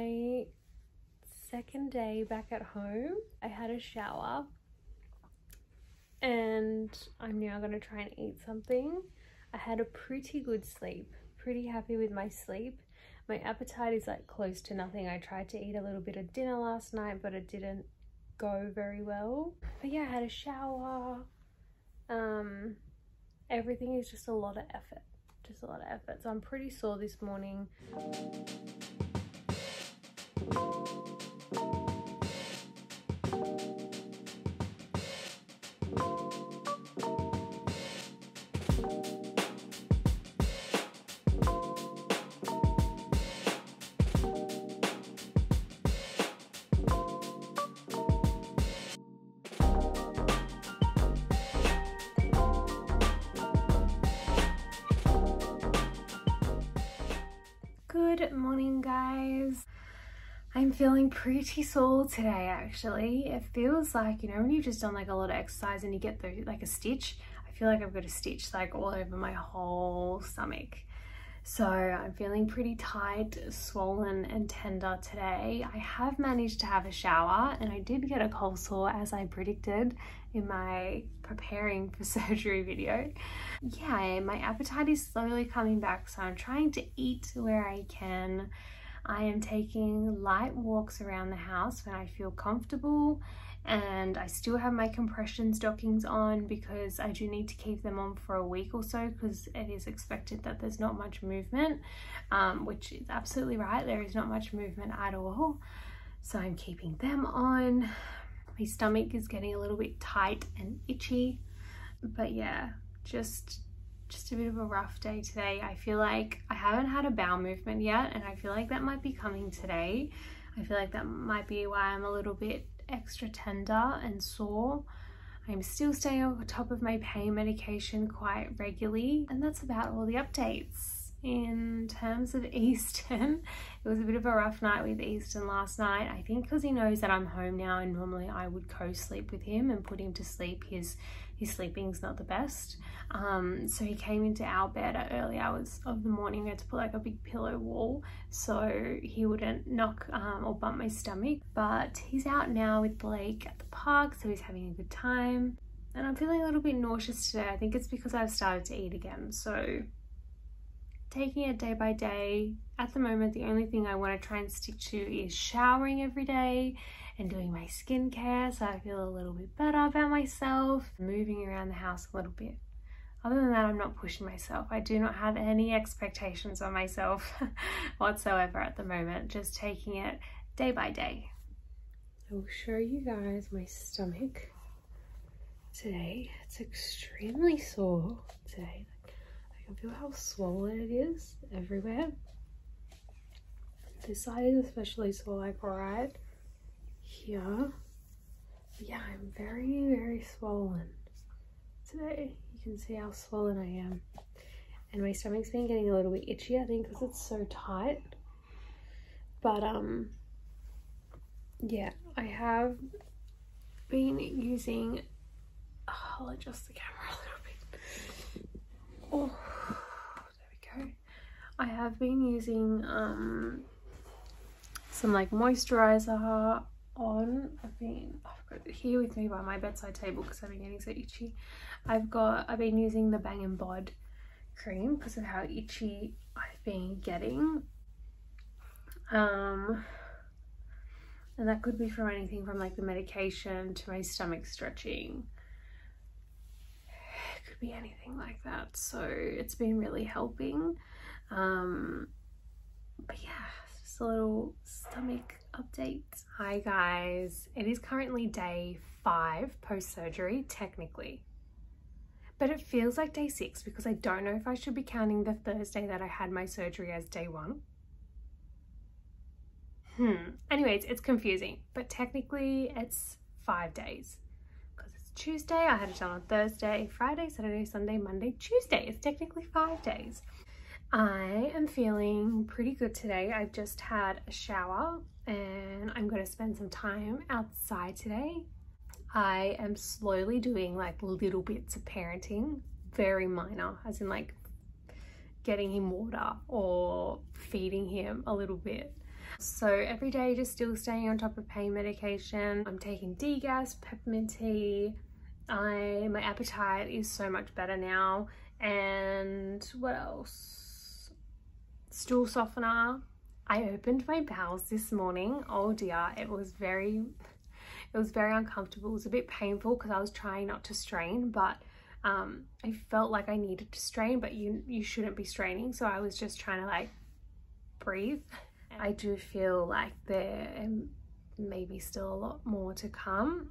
my second day back at home. I had a shower and I'm now going to try and eat something. I had a pretty good sleep, pretty happy with my sleep. My appetite is like close to nothing. I tried to eat a little bit of dinner last night, but it didn't go very well. But yeah, I had a shower. Everything is just a lot of effort. So I'm pretty sore this morning. Good morning, guys. I'm feeling pretty sore today, actually. It feels like, you know, when you've just done like a lot of exercise and you get like a stitch, I feel like I've got a stitch like all over my whole stomach. So I'm feeling pretty tight, swollen and tender today. I have managed to have a shower and I did get a cold sore as I predicted in my preparing for surgery video. Yeah, my appetite is slowly coming back, so I'm trying to eat where I can. I am taking light walks around the house when I feel comfortable, and I still have my compression stockings on because I do need to keep them on for a week or so because it is expected that there's not much movement, which is absolutely right. There is not much movement at all, so I'm keeping them on. My stomach is getting a little bit tight and itchy, but yeah, just a bit of a rough day today. I feel like I haven't had a bowel movement yet, and I feel like that might be coming today. I feel like that might be why I'm a little bit extra tender and sore. I'm still staying on top of my pain medication quite regularly, and that's about all the updates. In terms of Easton, it was a bit of a rough night with Easton last night. I think because he knows that I'm home now, and normally I would co-sleep with him and put him to sleep. His sleeping's not the best. So he came into our bed at early hours of the morning. We had to put like a big pillow wall so he wouldn't knock or bump my stomach. But he's out now with Blake at the park, so he's having a good time. And I'm feeling a little bit nauseous today. I think it's because I've started to eat again. So taking it day by day. At the moment, the only thing I want to try and stick to is showering every day and doing my skincare so I feel a little bit better about myself, moving around the house a little bit. Other than that, I'm not pushing myself. I do not have any expectations on myself whatsoever at the moment, just taking it day by day. I will show you guys my stomach today. It's extremely sore today. I can feel how swollen it is everywhere. This side is especially sore, like right here. Yeah, I'm very swollen today. You can see how swollen I am. And my stomach's been getting a little bit itchy, I think, because it's so tight. But yeah, I have been using, I'll adjust the camera a little bit. Oh, there we go. I have been using some like moisturizer on. I've got it here with me by my bedside table because I've been getting so itchy. I've been using the Bang & Bod cream because of how itchy I've been getting. And that could be from anything from like the medication to my stomach stretching. It could be anything like that. So it's been really helping. But yeah, just a little stomach update. Hi guys, it is currently day 5 post-surgery technically, but it feels like day 6 because I don't know if I should be counting the Thursday that I had my surgery as day 1. Anyways, it's confusing, but technically it's 5 days because it's Tuesday, I had it done on Thursday, Friday, Saturday, Sunday, Monday, Tuesday. It's technically 5 days. I am feeling pretty good today. I've just had a shower and I'm going to spend some time outside today. I am slowly doing like little bits of parenting, very minor, as in like getting him water or feeding him a little bit. So every day just still staying on top of pain medication. I'm taking D-gas, peppermint tea. My appetite is so much better now. And what else? Stool softener. I opened my bowels this morning. Oh dear, it was very uncomfortable. It was a bit painful because I was trying not to strain, but I felt like I needed to strain, but you shouldn't be straining. So I was just trying to like breathe. I do feel like there may be still a lot more to come,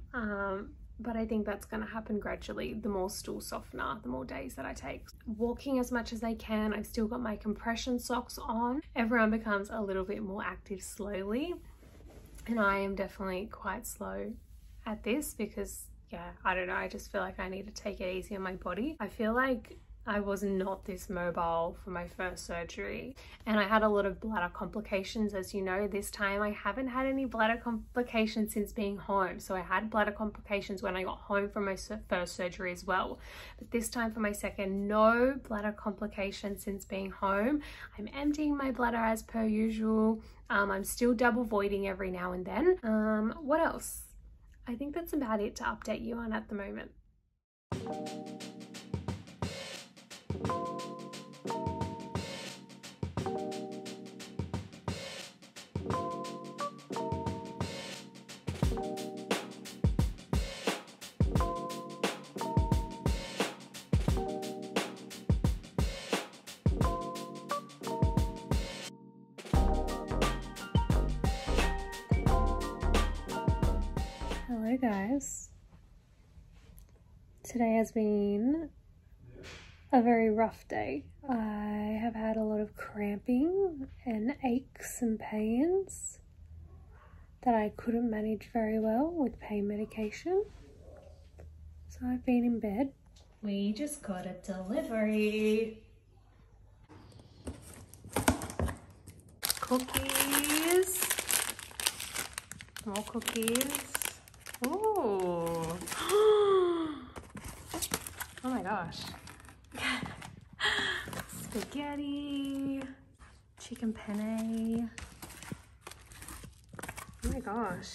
but I think that's going to happen gradually. The more stool softener, the more days that I take. Walking as much as I can. I've still got my compression socks on. Everyone becomes a little bit more active slowly, and I am definitely quite slow at this because, yeah, I don't know, I just feel like I need to take it easy on my body. I feel like I was not this mobile for my first surgery, and I had a lot of bladder complications. As you know, this time I haven't had any bladder complications since being home. So I had bladder complications when I got home from my first surgery as well, but this time for my second, no bladder complications since being home. I'm emptying my bladder as per usual. I'm still double voiding every now and then. What else? I think that's about it to update you on at the moment. Hello guys, today has been a very rough day. I have had a lot of cramping and aches and pains that I couldn't manage very well with pain medication, so I've been in bed. We just got a delivery. Cookies, more cookies. Ooh. Oh my gosh. Spaghetti, chicken penne. Oh my gosh.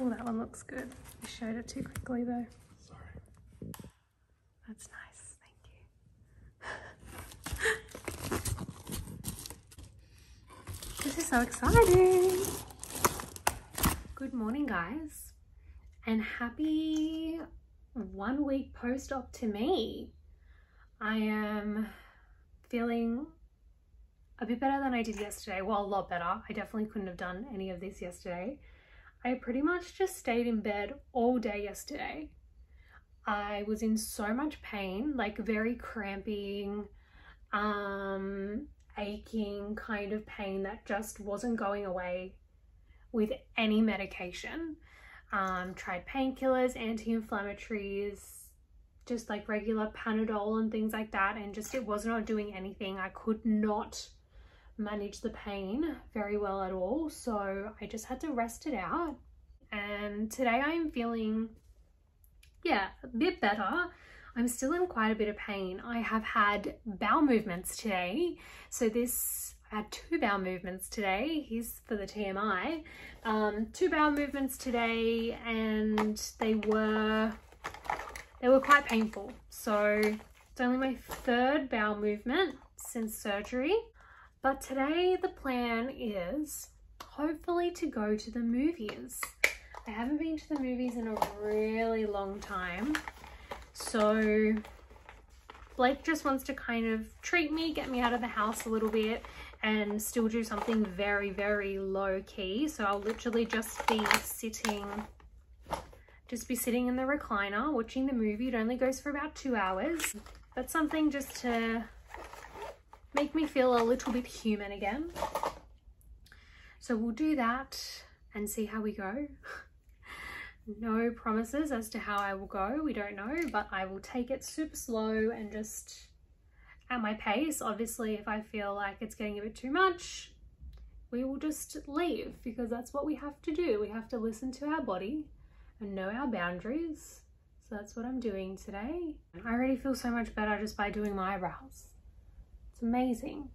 Oh, that one looks good. I showed it too quickly though. Sorry. That's nice, thank you. This is so exciting. Good morning, guys, and happy 1 week post-op to me. I am feeling a bit better than I did yesterday. Well, a lot better. I definitely couldn't have done any of this yesterday. I pretty much just stayed in bed all day yesterday. I was in so much pain, like very cramping, aching kind of pain that just wasn't going away with any medication. Tried painkillers, anti-inflammatories, just like regular Panadol and things like that, and just it was not doing anything. I could not manage the pain very well at all, so I just had to rest it out. And today I'm feeling, yeah, a bit better. I'm still in quite a bit of pain. I have had bowel movements today, so I had 2 bowel movements today. Here's for the TMI. 2 bowel movements today, and they were quite painful. So it's only my 3rd bowel movement since surgery. But today the plan is hopefully to go to the movies. I haven't been to the movies in a really long time. So Blake just wants to kind of treat me, get me out of the house a little bit, and still do something very, very low key. So I'll literally just be sitting in the recliner watching the movie. It only goes for about 2 hours, but something just to make me feel a little bit human again. So we'll do that and see how we go. No promises as to how I will go, we don't know, but I will take it super slow and just at my pace. Obviously, if I feel like it's getting a bit too much, we will just leave, because that's what we have to do. We have to listen to our body and know our boundaries. So that's what I'm doing today. I already feel so much better just by doing my eyebrows. It's amazing.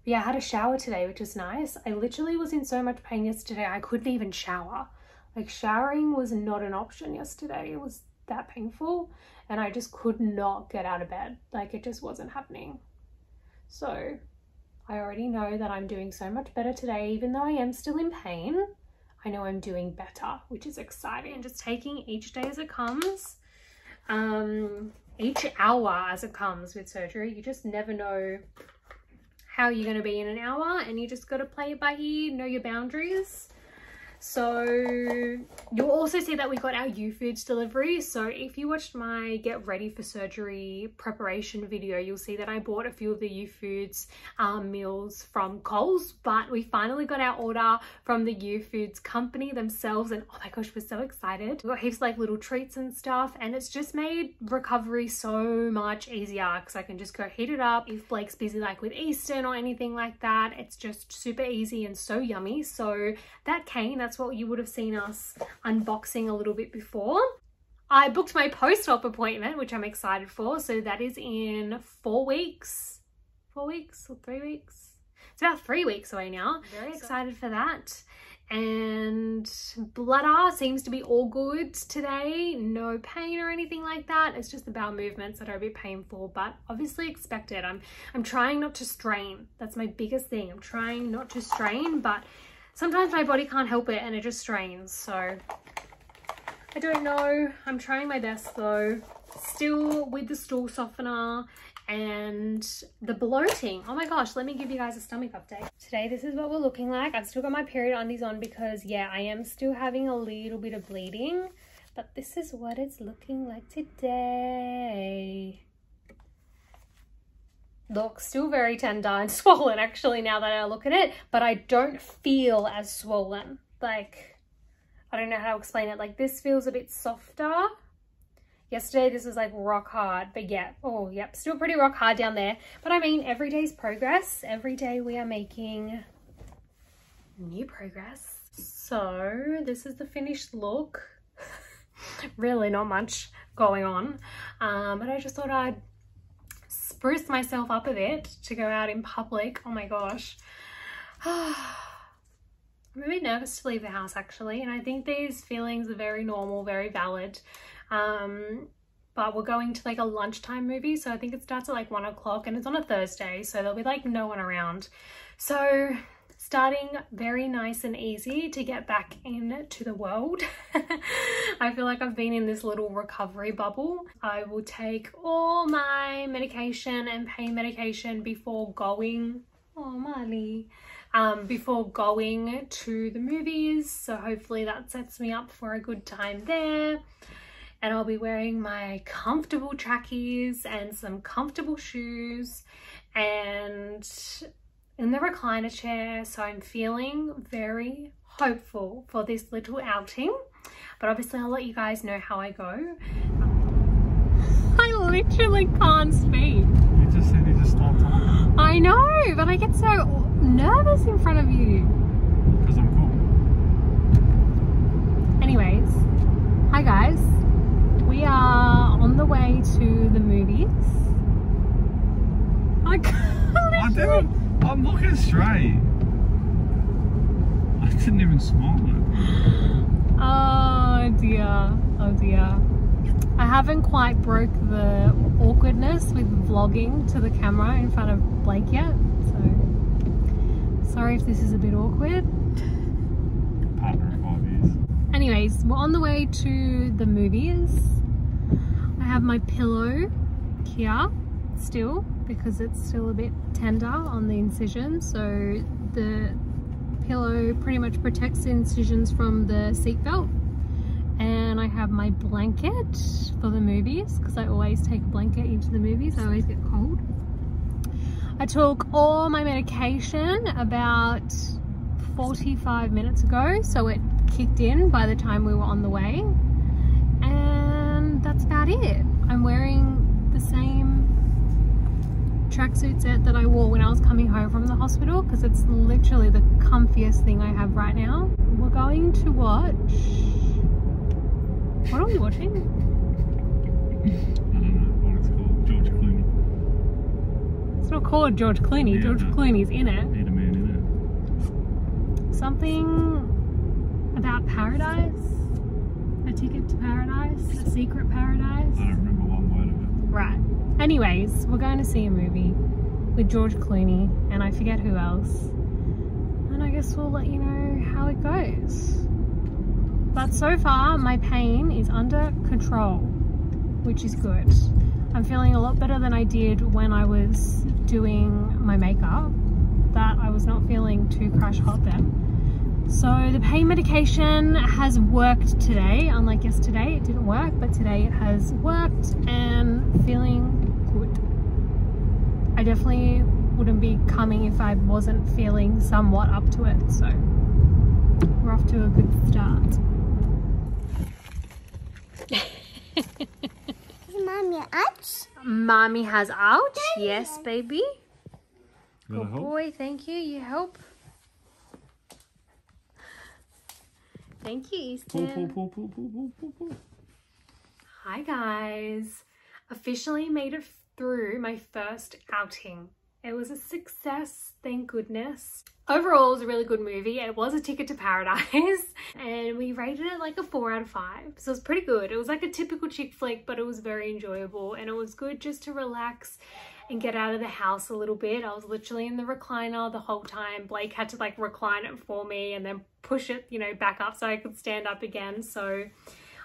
But yeah, I had a shower today, which was nice. I literally was in so much pain yesterday, I couldn't even shower. Like showering was not an option yesterday. It was that painful and I just could not get out of bed. Like it just wasn't happening. So I already know that I'm doing so much better today, even though I am still in pain. I know I'm doing better, which is exciting. And just taking each day as it comes, each hour as it comes with surgery. You just never know how you're going to be in an hour, and you just got to play it by ear, know your boundaries. So you'll also see that we got our U-Foods delivery. So if you watched my get ready for surgery preparation video, you'll see that I bought a few of the U-Foods meals from Coles, but we finally got our order from the U-Foods company themselves, and oh my gosh, we're so excited. We got heaps of like little treats and stuff, and it's just made recovery so much easier because I can just go heat it up. If Blake's busy like with Eastern or anything like that, it's just super easy and so yummy. So that came, that's what you would have seen us unboxing a little bit before. I booked my post-op appointment, which I'm excited for. So that is in 4 weeks. 4 weeks or 3 weeks? It's about 3 weeks away now. Very excited for that. And bladder seems to be all good today. No pain or anything like that. It's just the bowel movements that are a bit painful, but obviously expected. I'm trying not to strain. That's my biggest thing. I'm trying not to strain, but sometimes my body can't help it and it just strains. So I don't know. I'm trying my best though. Still with the stool softener and the bloating. Oh my gosh, let me give you guys a stomach update. Today, this is what we're looking like. I've still got my period undies on because yeah, I am still having a little bit of bleeding, but this is what it's looking like today. Look, still very tender and swollen actually now that I look at it, but I don't feel as swollen. Like, I don't know how to explain it. Like this feels a bit softer. Yesterday this was like rock hard, but yeah, oh yep, still pretty rock hard down there. But I mean, every day's progress. Every day we are making new progress. So this is the finished look. Really not much going on, but I just thought I'd spruce myself up a bit to go out in public. Oh my gosh. I'm a bit nervous to leave the house actually, and I think these feelings are very normal, very valid. But we're going to like a lunchtime movie, so I think it starts at like 1 o'clock and it's on a Thursday, so there'll be like no one around. So starting very nice and easy to get back into the world. I feel like I've been in this little recovery bubble. I will take all my medication and pain medication before going, oh Marley, before going to the movies. So hopefully that sets me up for a good time there. And I'll be wearing my comfortable trackies and some comfortable shoes and in the recliner chair. So I'm feeling very hopeful for this little outing, but obviously I'll let you guys know how I go. I literally can't speak. You just said you just stopped talking. I know, but I get so nervous in front of you. Because I'm cool. Anyways, hi guys. We are on the way to the movies. I'm looking straight. I didn't even smile. Oh dear, oh dear. I haven't quite broke the awkwardness with vlogging to the camera in front of Blake yet, so sorry if this is a bit awkward. Partner of 5 years. Anyways, we're on the way to the movies. I have my pillow here still because it's still a bit tender on the incision, so the pillow pretty much protects the incisions from the seatbelt. And I have my blanket for the movies because I always take a blanket into the movies. I always get cold. I took all my medication about 45 minutes ago, so it kicked in by the time we were on the way. And that's about it. I'm wearing the same tracksuit set that I wore when I was coming home from the hospital because it's literally the comfiest thing I have right now. We're going to watch... What are we watching? I don't know what it's called. George Clooney. It's not called George Clooney. Yeah, George Clooney's in it. Need a man in Something about paradise? A ticket to paradise? A secret paradise? it. I don't remember one word of it. Right. Anyways, we're going to see a movie with George Clooney and I forget who else. And I guess we'll let you know how it goes. But so far, my pain is under control, which is good. I'm feeling a lot better than I did when I was doing my makeup. That I was not feeling too crash hot then. So the pain medication has worked today. Unlike yesterday, it didn't work, but today it has worked and feeling good. I definitely wouldn't be coming if I wasn't feeling somewhat up to it. So we're off to a good start. Mommy, ouch? Mommy has ouch. Yes, baby. Gotta Good help. boy. Thank you. You help. Thank you, Easton. Pull. Hi guys. Officially made it through my first outing. It was a success, thank goodness. Overall, it was a really good movie. It was a ticket to paradise and we rated it like a 4 out of 5. So it was pretty good. It was like a typical chick flick, but it was very enjoyable and it was good just to relax and get out of the house a little bit. I was literally in the recliner the whole time. Blake had to like recline it for me and then push it, you know, back up so I could stand up again. So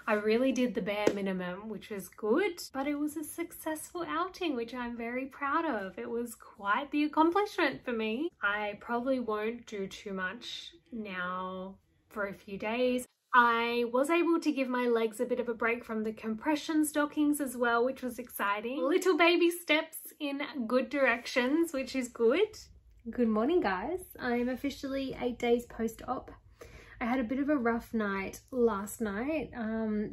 I really did the bare minimum, which was good, but it was a successful outing, which I'm very proud of. It was quite the accomplishment for me. I probably won't do too much now for a few days. I was able to give my legs a bit of a break from the compression stockings as well, which was exciting. Little baby steps in good directions, which is good. Good morning, guys. I'm officially 8 days post-op. I had a bit of a rough night last night.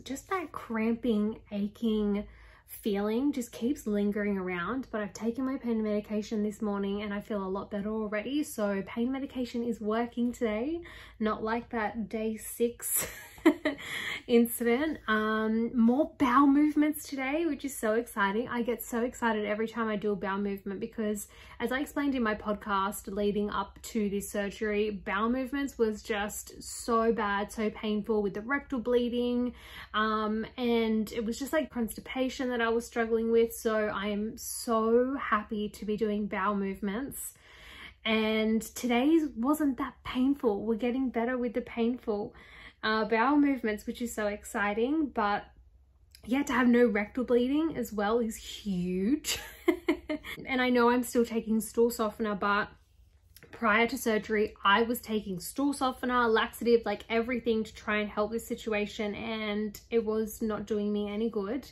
Just that cramping, aching feeling just keeps lingering around, but I've taken my pain medication this morning and I feel a lot better already. So pain medication is working today, not like that day 6 incident. More bowel movements today, which is so exciting. I get so excited every time I do a bowel movement because, as I explained in my podcast leading up to this surgery, bowel movements was just so bad, so painful with the rectal bleeding, and it was just like constipation that I was struggling with. So I am so happy to be doing bowel movements. And today's wasn't that painful. We're getting better with the painful bowel movements, which is so exciting. But yeah, to have no rectal bleeding as well is huge. And I know I'm still taking stool softener, but prior to surgery, I was taking stool softener, laxative, like everything to try and help this situation, and it was not doing me any good.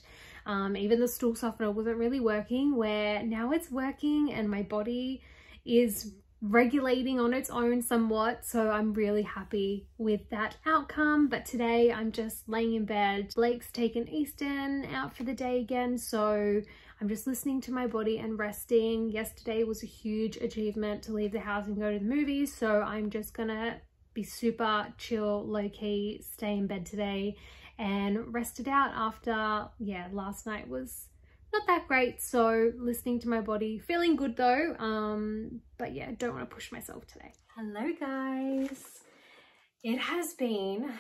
Even the stool softener wasn't really working, where now it's working and my body is regulating on its own somewhat. So I'm really happy with that outcome. But today I'm just laying in bed. Blake's taken Easton out for the day again, so I'm just listening to my body and resting. Yesterday was a huge achievement to leave the house and go to the movies, so I'm just gonna be super chill, low-key, stay in bed today and rest it out after, yeah, last night was not that great. So listening to my body, feeling good though, but yeah, don't want to push myself today. Hello guys. It has been,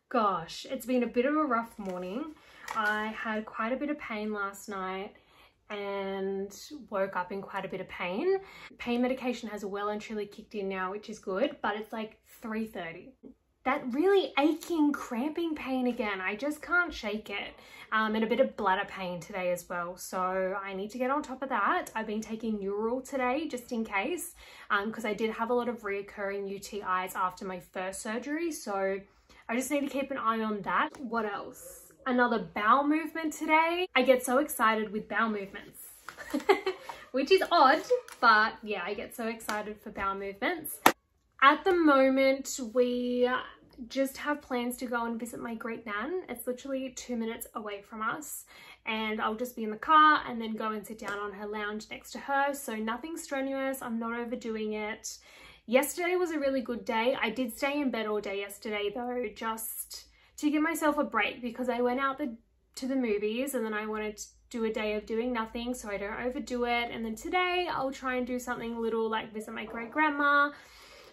gosh, it's been a bit of a rough morning. I had quite a bit of pain last night and woke up in quite a bit of pain. Pain medication has well and truly kicked in now, which is good, but it's like 3:30. That really aching, cramping pain again. I just can't shake it. And a bit of bladder pain today as well. So I need to get on top of that. I've been taking Neural today just in case, because I did have a lot of reoccurring UTIs after my first surgery. So I just need to keep an eye on that. What else? Another bowel movement today. I get so excited with bowel movements, which is odd, but yeah, I get so excited for bowel movements. At the moment, we just have plans to go and visit my great nan. It's literally 2 minutes away from us, and I'll just be in the car and then go and sit down on her lounge next to her. So nothing strenuous. I'm not overdoing it. Yesterday was a really good day. I did stay in bed all day yesterday though, just to give myself a break, because I went out to the movies and then I wanted do a day of doing nothing so I don't overdo it. And then today I'll try and do something little, like visit my great grandma.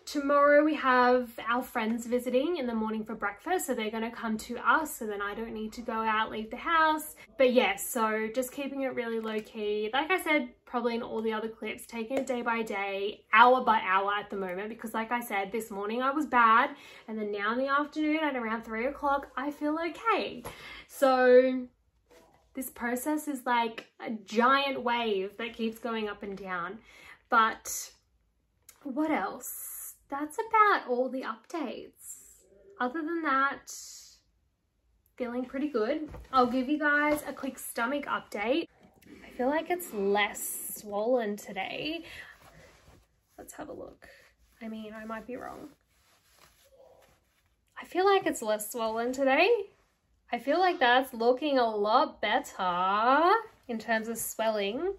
Tomorrow we have our friends visiting in the morning for breakfast, so they're going to come to us, so then I don't need to go out, leave the house. But yeah, so just keeping it really low key. Like I said, probably in all the other clips, taking it day by day, hour by hour at the moment, because like I said, this morning I was bad, and then now in the afternoon at around 3 o'clock, I feel okay. So this process is like a giant wave that keeps going up and down. But what else? That's about all the updates. Other than that, feeling pretty good. I'll give you guys a quick stomach update. I feel like it's less swollen today. Let's have a look. I mean, I might be wrong. I feel like it's less swollen today. I feel like that's looking a lot better in terms of swelling.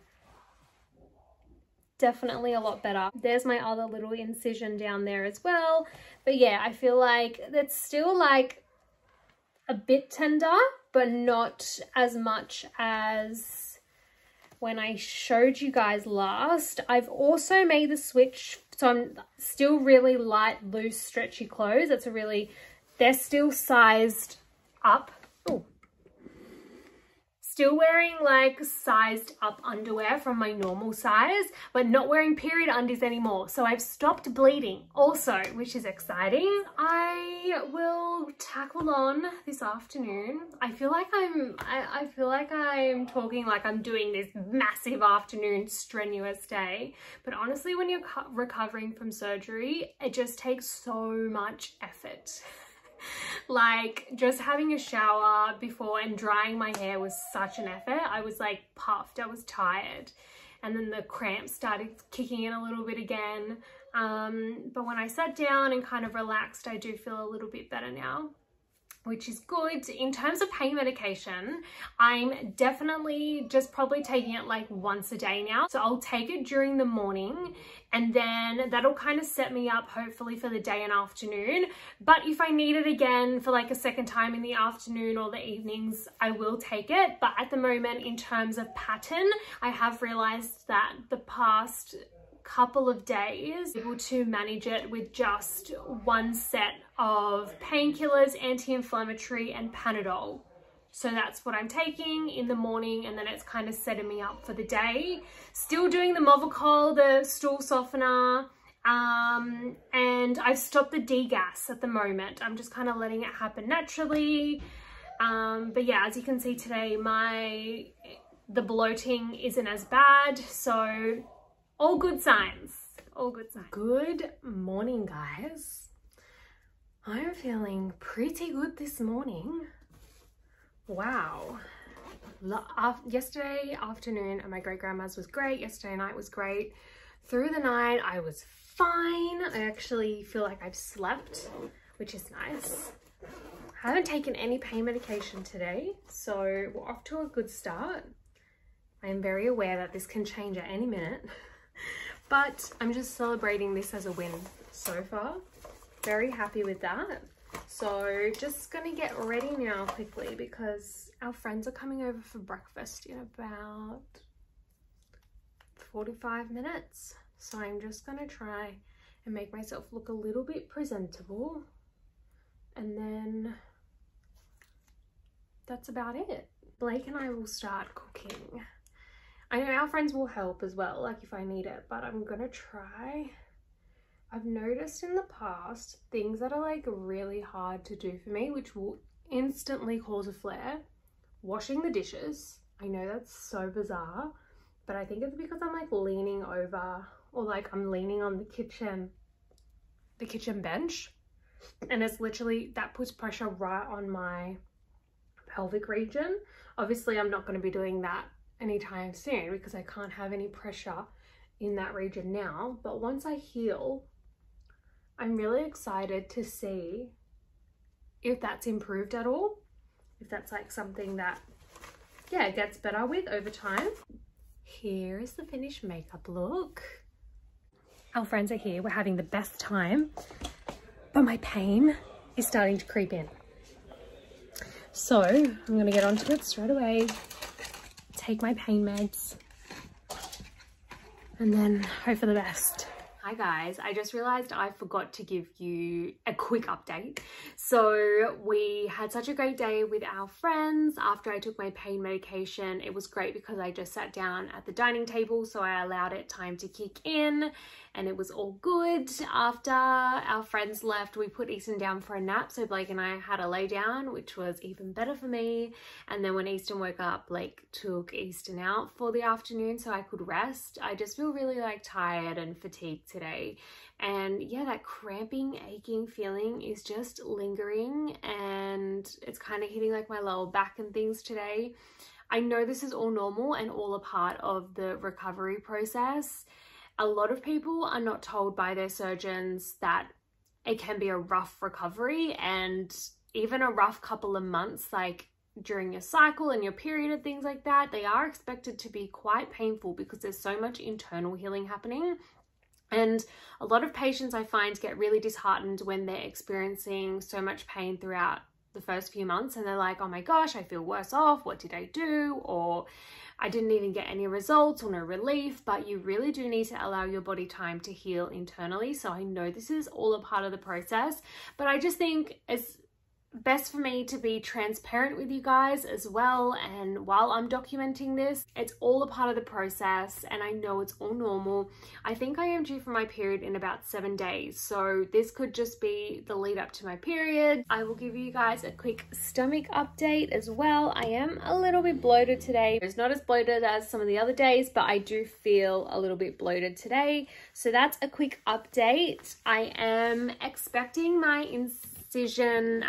Definitely a lot better. There's my other little incision down there as well. But yeah, I feel like it's still like a bit tender, but not as much as when I showed you guys last. I've also made the switch, so I'm still really light, loose, stretchy clothes. It's a really, they're still sized up. Ooh. Still wearing like sized up underwear from my normal size, but not wearing period undies anymore. So I've stopped bleeding also, which is exciting. I will tackle on this afternoon. I feel like I'm talking like I'm doing this massive afternoon strenuous day. But honestly, when you're recovering from surgery, it just takes so much effort. Like just having a shower before and drying my hair was such an effort. I was like puffed, I was tired, and then the cramps started kicking in a little bit again. But when I sat down and kind of relaxed, I do feel a little bit better now, which is good. In terms of pain medication, I'm definitely just probably taking it like once a day now. So I'll take it during the morning, and then that'll kind of set me up hopefully for the day and afternoon. But if I need it again for like a second time in the afternoon or the evenings, I will take it. But at the moment, in terms of pattern, I have realized that the past couple of days able to manage it with just one set of painkillers, anti-inflammatory and Panadol. So that's what I'm taking in the morning, and then it's kind of setting me up for the day. Still doing the Movicol, the stool softener, and I've stopped the degas at the moment. I'm just kind of letting it happen naturally. But yeah, as you can see today, the bloating isn't as bad, so all good signs, all good signs. Good morning, guys. I'm feeling pretty good this morning. Wow. Yesterday afternoon at my great grandma's was great. Yesterday night was great. Through the night, I was fine. I actually feel like I've slept, which is nice. I haven't taken any pain medication today, so we're off to a good start. I am very aware that this can change at any minute. But I'm just celebrating this as a win so far. Very happy with that. So just gonna get ready now quickly because our friends are coming over for breakfast in about 45 minutes. So I'm just gonna try and make myself look a little bit presentable. And then that's about it. Blake and I will start cooking. I know our friends will help as well, like if I need it, but I'm gonna try. I've noticed in the past things that are like really hard to do for me, which will instantly cause a flare. Washing the dishes. I know that's so bizarre, but I think it's because I'm like leaning over, or like I'm leaning on the kitchen bench, and it's literally, that puts pressure right on my pelvic region. Obviously I'm not going to be doing that anytime soon because I can't have any pressure in that region now, but once I heal, I'm really excited to see if that's improved at all, if that's like something that, yeah, gets better with over time. Here is the finished makeup look. Our friends are here, we're having the best time, but my pain is starting to creep in. So I'm gonna get onto it straight away. take my pain meds and then hope for the best. Hi guys, I just realized I forgot to give you a quick update. So we had such a great day with our friends after I took my pain medication. It was great because I just sat down at the dining table, so I allowed it time to kick in and it was all good. After our friends left, we put Easton down for a nap, so Blake and I had a lay down, which was even better for me. And then when Easton woke up, Blake took Easton out for the afternoon so I could rest. I just feel really like tired and fatigued today, and yeah, that cramping, aching feeling is just lingering and it's kind of hitting like my lower back and things today. I know this is all normal and all a part of the recovery process. A lot of people are not told by their surgeons that it can be a rough recovery, and even a rough couple of months, like during your cycle and your period and things like that, they are expected to be quite painful because there's so much internal healing happening. And a lot of patients I find get really disheartened when they're experiencing so much pain throughout the first few months, and they're like, oh my gosh, I feel worse off, what did I do? Or I didn't even get any results or no relief. But you really do need to allow your body time to heal internally. So I know this is all a part of the process, but I just think it's best for me to be transparent with you guys as well. And while I'm documenting this, it's all a part of the process and I know it's all normal. I think I am due for my period in about 7 days, so this could just be the lead up to my period. I will give you guys a quick stomach update as well. I am a little bit bloated today. It's not as bloated as some of the other days, but I do feel a little bit bloated today, so that's a quick update. I am expecting my incision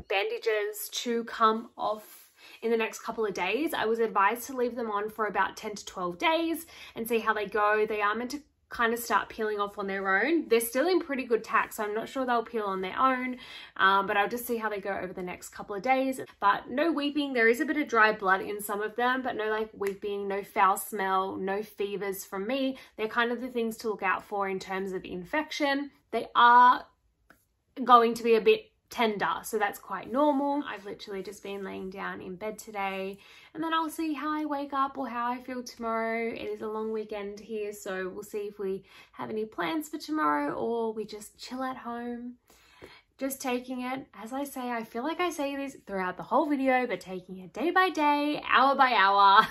bandages to come off in the next couple of days. I was advised to leave them on for about 10 to 12 days and see how they go. They are meant to kind of start peeling off on their own. They're still in pretty good tack, so I'm not sure they'll peel on their own, but I'll just see how they go over the next couple of days. But no weeping. There is a bit of dry blood in some of them, but no like weeping, no foul smell, no fevers from me. They're kind of the things to look out for in terms of infection. They are going to be a bit tender, so that's quite normal. I've literally just been laying down in bed today, and then I'll see how I wake up or how I feel tomorrow. It is a long weekend here, so we'll see if we have any plans for tomorrow or we just chill at home. Just taking it, as I say, I feel like I say this throughout the whole video, but taking it day by day, hour by hour.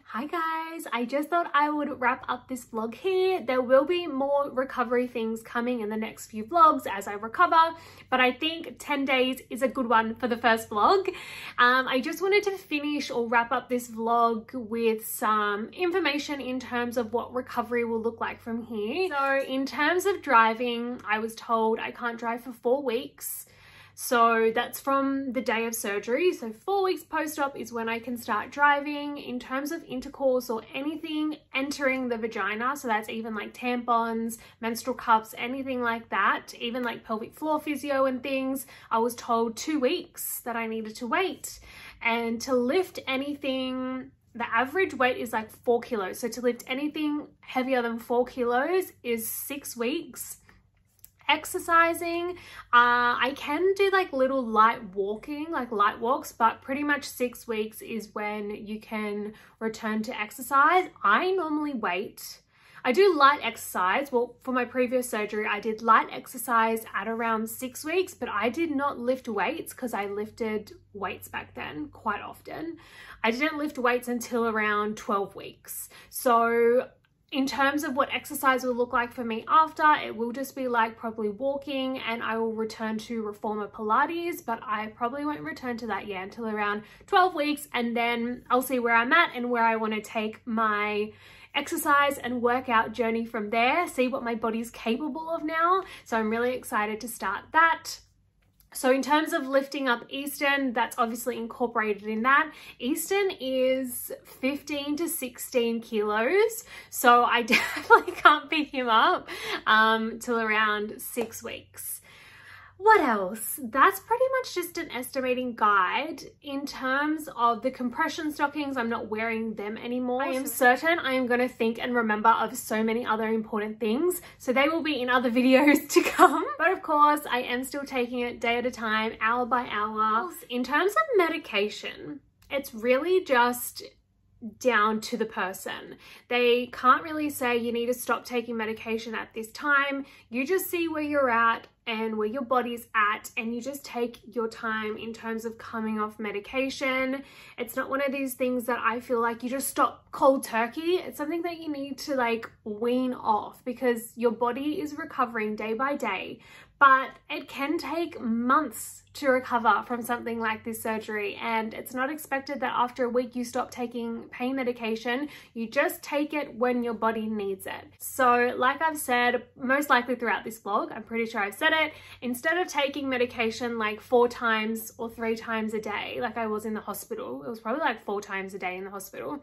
Hi guys, I just thought I would wrap up this vlog here. There will be more recovery things coming in the next few vlogs as I recover, but I think 10 days is a good one for the first vlog. I just wanted to finish or wrap up this vlog with some information in terms of what recovery will look like from here. So in terms of driving, I was told I can't drive for 4 weeks. So that's from the day of surgery. So 4 weeks post-op is when I can start driving. In terms of intercourse or anything entering the vagina, so that's even like tampons, menstrual cups, anything like that, even like pelvic floor physio and things, I was told 2 weeks that I needed to wait. And to lift anything, the average weight is like 4 kilos. So to lift anything heavier than 4 kilos is 6 weeks. Exercising, I can do like little light walking, like light walks, but pretty much 6 weeks is when you can return to exercise. I normally wait. I do light exercise. Well, for my previous surgery, I did light exercise at around 6 weeks, but I did not lift weights because I lifted weights back then quite often. I didn't lift weights until around 12 weeks. So in terms of what exercise will look like for me after, it will just be like probably walking, and I will return to reformer Pilates, but I probably won't return to that yet until around 12 weeks. And then I'll see where I'm at and where I want to take my exercise and workout journey from there, see what my body's capable of now. So I'm really excited to start that. So in terms of lifting up Easton, that's obviously incorporated in that. Easton is 15 to 16 kilos. So I definitely can't pick him up till around 6 weeks. What else? That's pretty much just an estimating guide. In terms of the compression stockings, I'm not wearing them anymore. I am certain I am going to think and remember of so many other important things, so they will be in other videos to come. But of course, I am still taking it day at a time, hour by hour. In terms of medication, it's really just down to the person. They can't really say you need to stop taking medication at this time. You just see where you're at and where your body's at, and you just take your time in terms of coming off medication. It's not one of these things that I feel like you just stop cold turkey. It's something that you need to like wean off, because your body is recovering day by day, but it can take months to recover from something like this surgery, and it's not expected that after a week you stop taking pain medication. You just take it when your body needs it. So like I've said, most likely throughout this vlog, I'm pretty sure I've said it, instead of taking medication like 4 times or 3 times a day like I was in the hospital, it was probably like 4 times a day in the hospital,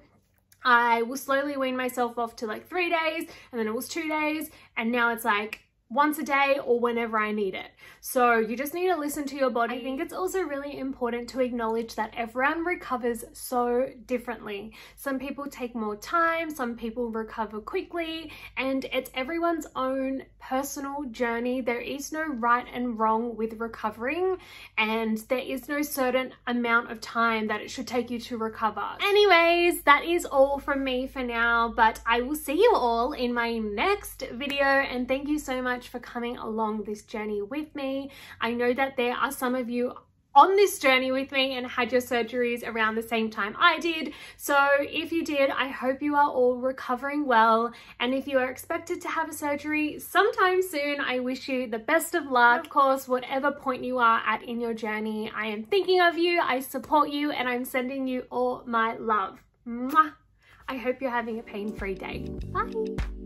I will slowly wean myself off to like 3 days, and then it was 2 days, and now it's like once a day or whenever I need it. So you just need to listen to your body. I think it's also really important to acknowledge that everyone recovers so differently. Some people take more time, some people recover quickly, and it's everyone's own personal journey. There is no right and wrong with recovering, and there is no certain amount of time that it should take you to recover. Anyways, that is all from me for now, but I will see you all in my next video, and thank you so much for coming along this journey with me. I know that there are some of you on this journey with me and had your surgeries around the same time I did. So if you did, I hope you are all recovering well. And if you are expected to have a surgery sometime soon, I wish you the best of luck. Of course, whatever point you are at in your journey, I am thinking of you, I support you, and I'm sending you all my love. Mwah! I hope you're having a pain-free day. Bye.